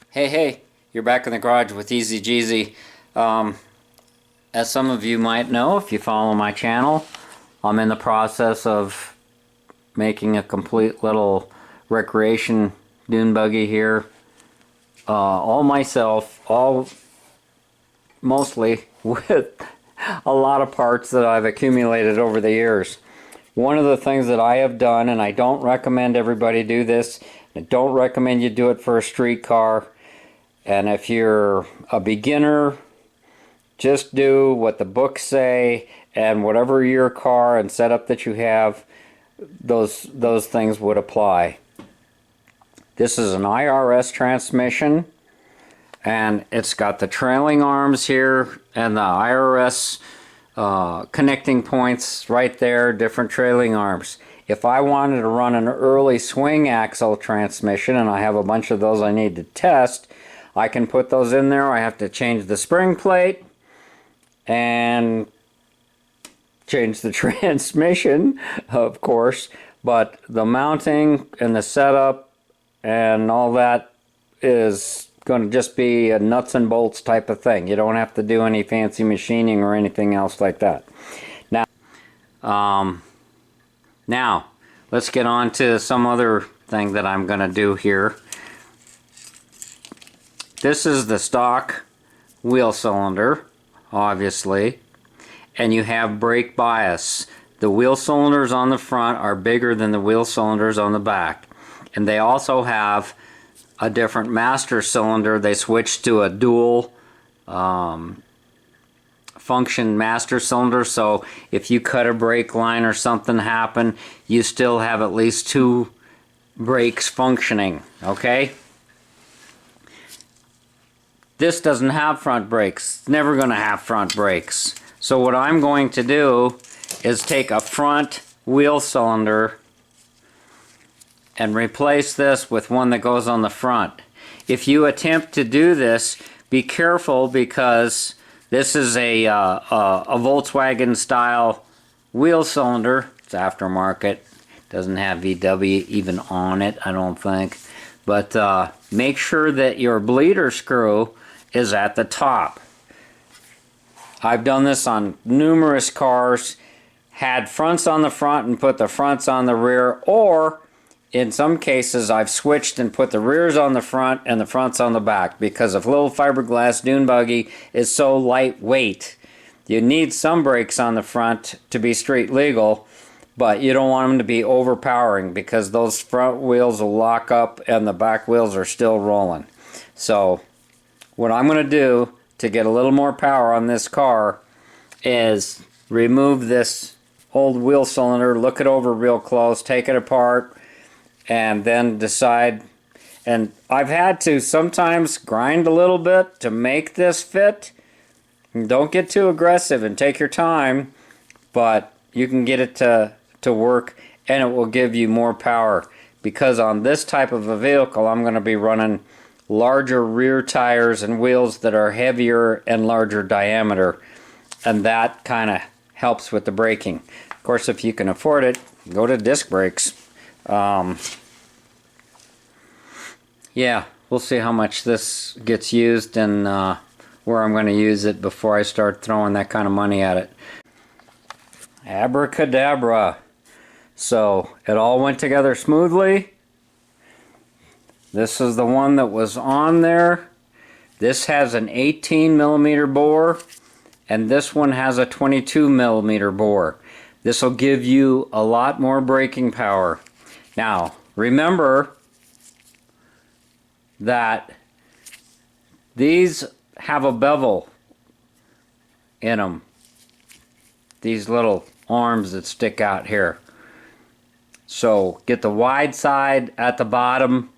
Hey, you're back in the garage with TheEZGZ. As some of you might know, if you follow my channel, I'm in the process of making a complete little recreation dune buggy here. All myself, mostly with a lot of parts that I've accumulated over the years. One of the things that I have done, and I don't recommend everybody do this, I don't recommend you do it for a street car. And if you're a beginner, just do what the books say, and whatever your car and setup that you have, those things would apply. This is an IRS transmission, and it's got the trailing arms here and the IRS connecting points right there, different trailing arms. If I wanted to run an early swing axle transmission, and I have a bunch of those I need to test, I can put those in there. I have to change the spring plate and change the transmission, of course, but the mounting and the setup and all that is going to just be a nuts and bolts type of thing. You don't have to do any fancy machining or anything else like that. Now let's get on to some other thing that I'm going to do here. This is the stock wheel cylinder, obviously, and you have brake bias. The wheel cylinders on the front are bigger than the wheel cylinders on the back, and they also have a different master cylinder. They switched to a dual function master cylinder, so if you cut a brake line or something happen, you still have at least two brakes functioning, okay? This doesn't have front brakes. It's never going to have front brakes. So what I'm going to do is take a front wheel cylinder and replace this with one that goes on the front. If you attempt to do this, be careful, because this is a Volkswagen style wheel cylinder. It's aftermarket. Doesn't have VW even on it, I don't think. But make sure that your bleeder screw is at the top. I've done this on numerous cars, had fronts on the front and put the fronts on the rear, or in some cases I've switched and put the rears on the front and the fronts on the back, because a little fiberglass dune buggy is so lightweight. You need some brakes on the front to be street legal, but you don't want them to be overpowering, because those front wheels will lock up and the back wheels are still rolling. So what I'm going to do to get a little more power on this car is remove this old wheel cylinder, look it over real close, take it apart, and then decide. And I've had to sometimes grind a little bit to make this fit. Don't get too aggressive and take your time, but you can get it to work, and it will give you more power, because on this type of a vehicle I'm going to be running larger rear tires and wheels that are heavier and larger diameter, and that kind of helps with the braking. Of course, if you can afford it, go to disc brakes. Yeah, we'll see how much this gets used and where I'm going to use it before I start throwing that kind of money at it. Abracadabra. So it all went together smoothly. This is the one that was on there. This has an 18mm bore, and this one has a 22mm bore. This will give you a lot more braking power. Now, remember that these have a bevel in them. These little arms that stick out here. So get the wide side at the bottom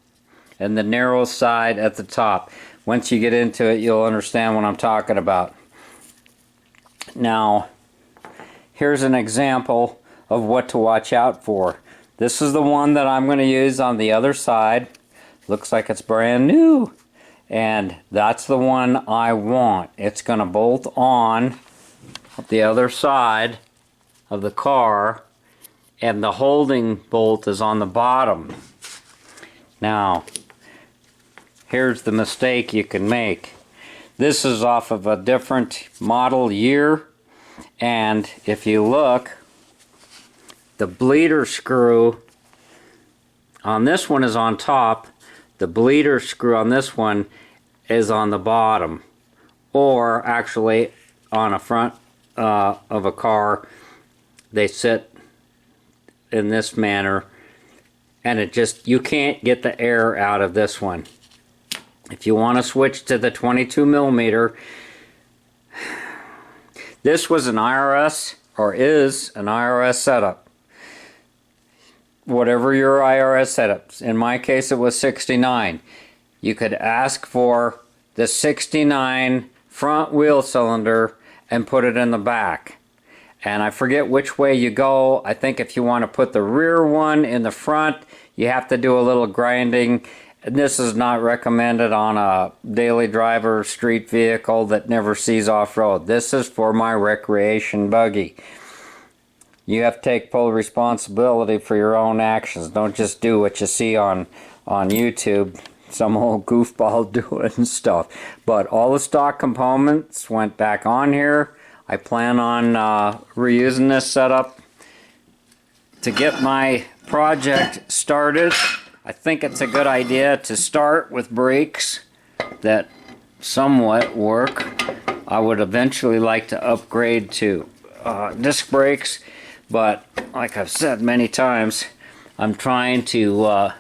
and the narrow side at the top. Once you get into it, you'll understand what I'm talking about. Now, here's an example of what to watch out for. This is the one that I'm going to use on the other side. Looks like it's brand new. And that's the one I want. It's going to bolt on the other side of the car, and the holding bolt is on the bottom. Now, here's the mistake you can make. This is off of a different model year, and if you look, the bleeder screw on this one is on top, the bleeder screw on this one is on the bottom, or actually on a front of a car, they sit in this manner, and it just, you can't get the air out of this one. If you want to switch to the 22 millimeter, this was an IRS, or is an IRS setup. Whatever your IRS setups. In my case, it was 69. You could ask for the 69 front wheel cylinder and put it in the back. And I forget which way you go. I think if you want to put the rear one in the front, you have to do a little grinding. And this is not recommended on a daily driver street vehicle that never sees off-road. This is for my recreation buggy. You have to take full responsibility for your own actions. Don't just do what you see on YouTube, some old goofball doing stuff. But all the stock components went back on here. I plan on reusing this setup to get my project started. I think it's a good idea to start with brakes that somewhat work. I would eventually like to upgrade to disc brakes, but like I've said many times, I'm trying to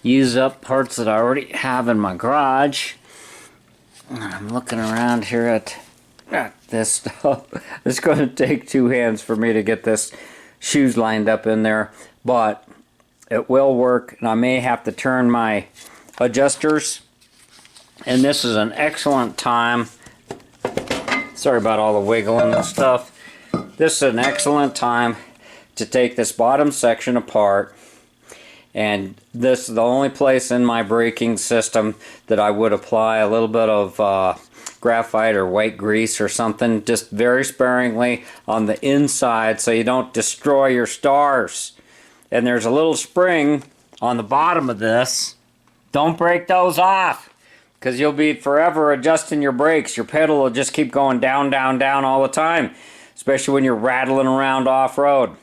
use up parts that I already have in my garage. I'm looking around here at this stuff. It's going to take two hands for me to get this shoes lined up in there, but it will work, and I may have to turn my adjusters, and this is an excellent time. Sorry about all the wiggling and stuff. This is an excellent time to take this bottom section apart, and this is the only place in my braking system that I would apply a little bit of graphite or white grease or something, just very sparingly on the inside so you don't destroy your stars. And there's a little spring on the bottom of this. Don't break those off, because you'll be forever adjusting your brakes. Your pedal will just keep going down, down, down all the time, especially when you're rattling around off-road.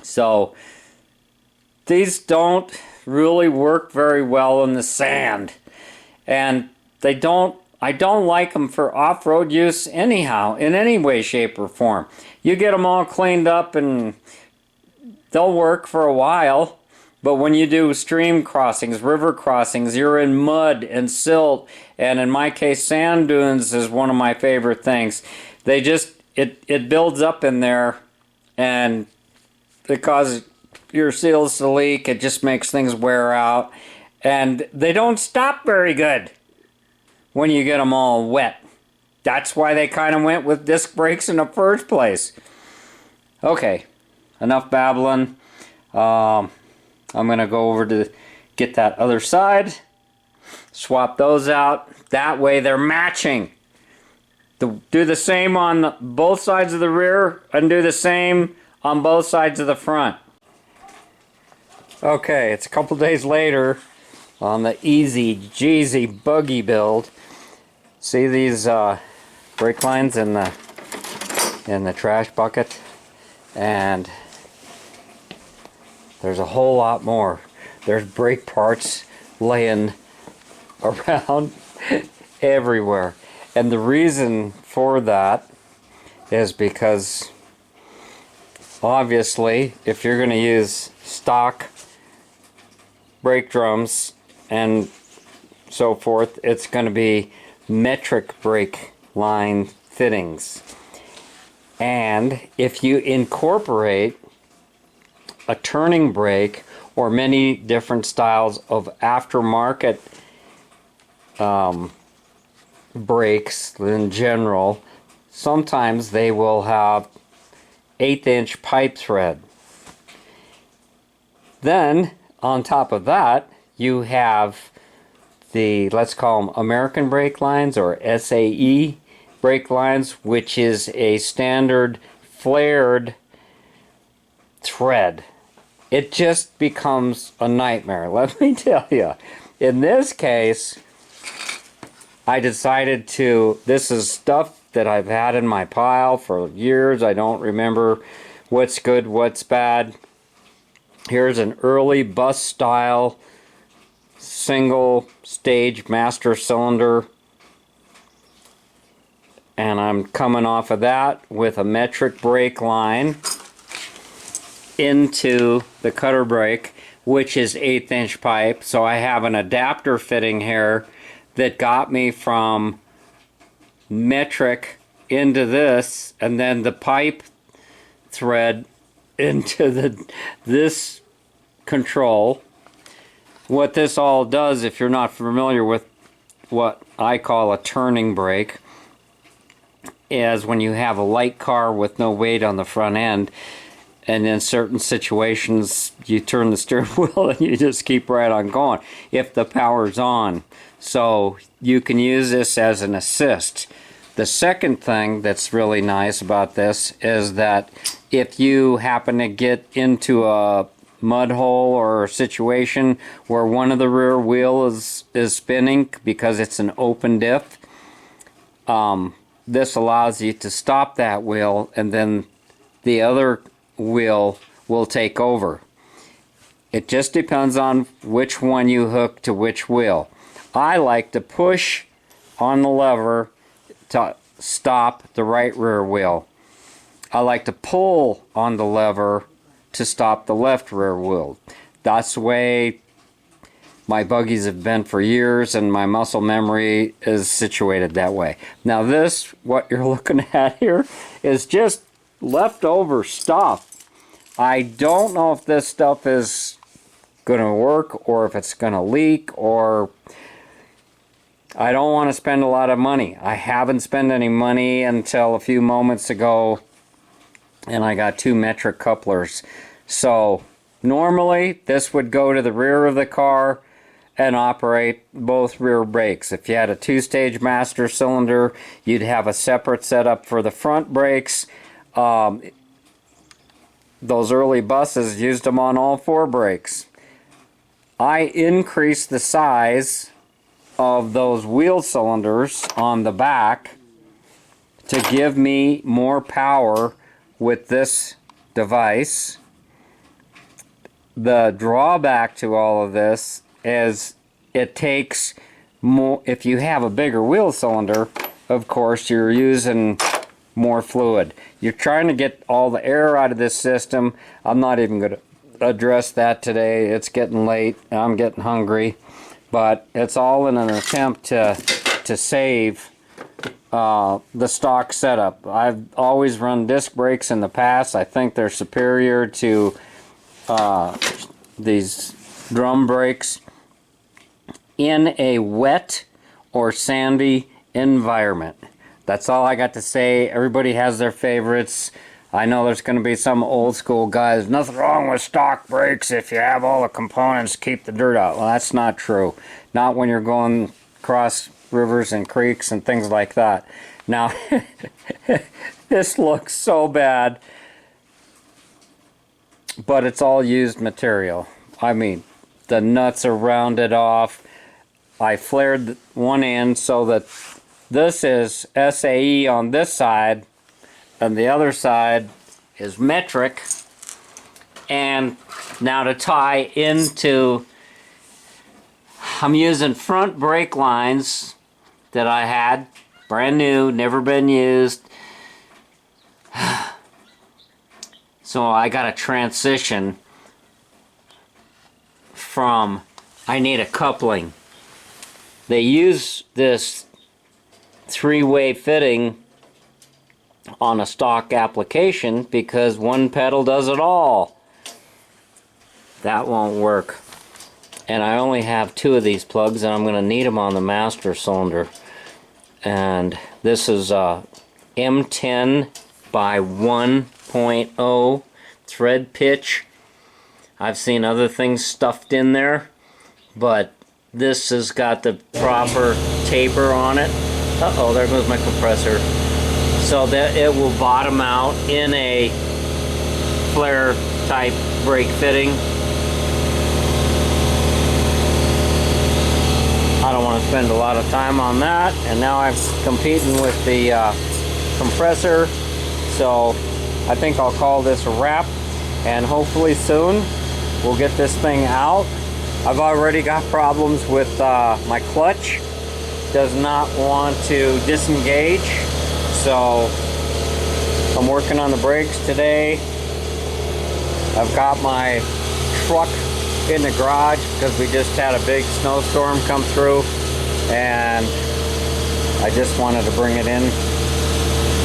So these don't really work very well in the sand, and I don't like them for off-road use anyhow, in any way, shape, or form. You get them all cleaned up and they'll work for a while, but when you do stream crossings, river crossings, you're in mud and silt, and in my case, sand dunes is one of my favorite things. They just, it builds up in there, and it causes your seals to leak. It just makes things wear out, and they don't stop very good when you get them all wet. That's why they kind of went with disc brakes in the first place. Okay. Enough babbling. I'm going to go over to get that other side. Swap those out. That way they're matching. Do the same on both sides of the rear and do the same on both sides of the front. Okay, it's a couple days later on the TheEZGZ buggy build. See these brake lines in the trash bucket? And there's a whole lot more. There's brake parts laying around everywhere. And the reason for that is because obviously if you're going to use stock brake drums and so forth, it's going to be metric brake line fittings. And if you incorporate a turning brake or many different styles of aftermarket brakes in general, sometimes they will have 1/8" pipe thread. Then on top of that you have the, let's call them American brake lines or SAE brake lines, which is a standard flared thread. It just becomes a nightmare, let me tell you. in this case, I decided to, this is stuff that I've had in my pile for years. I don't remember what's good, what's bad. Here's an early bus style single stage master cylinder. And I'm coming off of that with a metric brake line into the cutter brake, which is 1/8 inch pipe. So I have an adapter fitting here that got me from metric into this, and then the pipe thread into this control. What this all does, if you're not familiar with what I call a turning brake, is when you have a light car with no weight on the front end, and in certain situations you turn the steering wheel and you just keep right on going if the power's on. So you can use this as an assist. The second thing that's really nice about this is that if you happen to get into a mud hole or a situation where one of the rear wheel is spinning because it's an open diff, this allows you to stop that wheel, and then the other wheel will take over. It just depends on which one you hook to which wheel. I like to push on the lever to stop the right rear wheel. I like to pull on the lever to stop the left rear wheel. That's the way my buggies have been for years, and my muscle memory is situated that way. Now this, what you're looking at here, is just leftover stuff. I don't know if this stuff is going to work or if it's going to leak, or I don't want to spend a lot of money. I haven't spent any money until a few moments ago, and I got 2 metric couplers. So normally this would go to the rear of the car and operate both rear brakes. If you had a 2-stage master cylinder, you'd have a separate setup for the front brakes. Those early buses used them on all 4 brakes. I increased the size of those wheel cylinders on the back to give me more power with this device. The drawback to all of this is it takes more. If you have a bigger wheel cylinder, of course you're using more fluid. You're trying to get all the air out of this system. I'm not even going to address that today. It's getting late. I'm getting hungry. But it's all in an attempt to save the stock setup. I've always run disc brakes in the past. I think they're superior to these drum brakes in a wet or sandy environment. That's all I got to say. Everybody has their favorites. I know there's going to be some old school guys, nothing wrong with stock brakes if you have all the components to keep the dirt out. Well, that's not true. Not when you're going across rivers and creeks and things like that. Now, this looks so bad, but it's all used material. I mean, the nuts are rounded off. I flared one end so that this is SAE on this side, and the other side is metric. And now to tie into, I'm using front brake lines that I had, brand new, never been used. So I got to transition from, I need a coupling. They use this 3-way fitting on a stock application because one pedal does it all. That won't work. And I only have 2 of these plugs, and I'm going to need them on the master cylinder. And this is a M10 by 1.0 thread pitch. I've seen other things stuffed in there, but this has got the proper taper on it. Uh-oh, there goes my compressor. So that it will bottom out in a flare type brake fitting. I don't want to spend a lot of time on that. And now I'm competing with the compressor. So I think I'll call this a wrap. And hopefully soon we'll get this thing out. I've already got problems with my clutch. Does not want to disengage. So I'm working on the brakes today. I've got my truck in the garage because we just had a big snowstorm come through, and I just wanted to bring it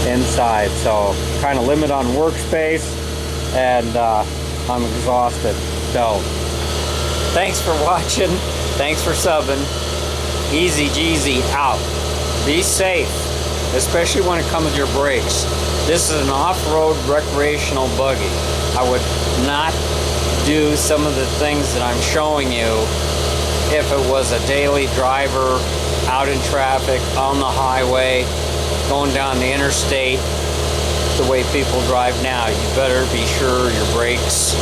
inside. So kind of limit on workspace, and I'm exhausted. So thanks for watching. Thanks for subbing. TheEZGZ out. Be safe, especially when it comes to your brakes. This is an off-road recreational buggy. I would not do some of the things that I'm showing you if it was a daily driver out in traffic, on the highway, going down the interstate, the way people drive now. You better be sure your brakes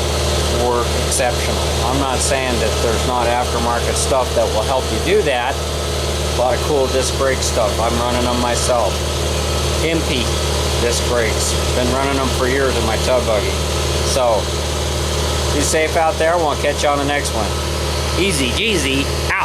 work exceptional. I'm not saying that there's not aftermarket stuff that will help you do that. A lot of cool disc brake stuff. I'm running them myself. Impy disc brakes. Been running them for years in my tub buggy. So be safe out there. We'll catch you on the next one. TheEZGZ out.